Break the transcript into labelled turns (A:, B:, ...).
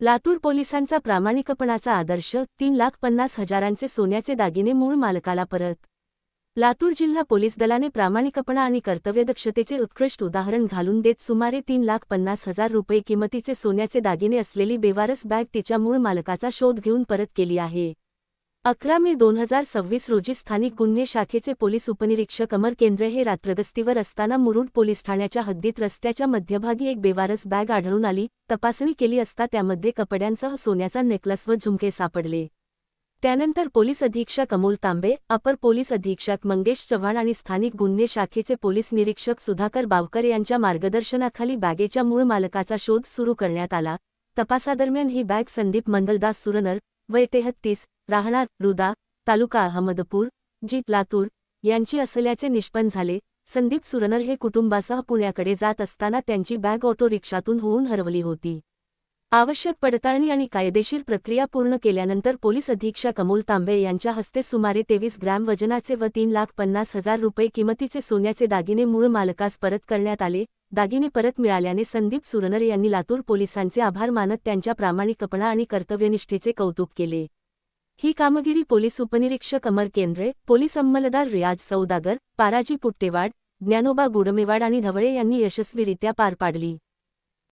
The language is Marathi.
A: लातूर पोलिसांचा प्रामाणिकपणाचा आदर्श, 3,50,000चे सोन्याचे दागिने मूळ मालकाला परत. लातूर जिल्हा पोलीस दलाने प्रामाणिकपणा आणि कर्तव्यदक्षतेचे उत्कृष्ट उदाहरण घालून देत सुमारे 3,50,000 रुपये किमतीचे सोन्याचे दागिने असलेली बेवारस बॅग तिच्या मूळ मालकाचा शोध घेऊन परत केली आहे. 11 मे 2026 रोजी स्थानिक गुन्हे शाखेचे पोलीस उपनिरीक्षक अमर केंद्रे हे रात्रगस्तीवर असताना मुरुड पोलीस ठाण्याच्या हद्दीत रस्त्याच्या मध्यभागी एक बेवारस बॅग आढळून आली. तपासणी केली असता त्यामध्ये कपड्यांसह सोन्याचा नेकलस व झुमके सापडले. त्यानंतर पोलीस अधीक्षक अमोल तांबे, अपर पोलीस अधीक्षक मंगेश चव्हाण आणि स्थानिक गुन्हे शाखेचे पोलीस निरीक्षक सुधाकर बावकर यांच्या मार्गदर्शनाखाली बॅगेच्या मूळ मालकाचा शोध सुरू करण्यात आला. तपासादरम्यान ही बॅग संदीप मंगलदास सुरनर, वय 33, राहणार रुदा, तालुका अहमदपूर, लातूर यांची असल्याचे निष्पन्न झाले. संदीप सुरनर हे कुटुंबासह पुण्याकडे जात असताना त्यांची बॅग ऑटो रिक्षातून होऊन हरवली होती. आवश्यक पडताळणी आणि कायदेशीर प्रक्रिया पूर्ण केल्यानंतर पोलीस अधीक्षक अमोल तांबे यांच्या हस्ते सुमारे 23 ग्रॅम वजनाचे व 3,50,000 रुपये किमतीचे सोन्याचे दागिने मूळ मालकास परत करण्यात आले. दागिने परत मिळाल्याने संदीप सुरनर यांनी लातूर पोलिसांचे आभार मानत त्यांच्या प्रामाणिकपणा आणि कर्तव्यनिष्ठेचे कौतुक केले. ही कामगिरी पोलीस उपनिरीक्षक अमर केंद्रे, पोलीस अंमलदार रियाज सौदागर, पाराजी पुट्टेवाड, ज्ञानोबा गुडमेवाड आणि ढवळे यांनी यशस्वीरित्या पार पाडली.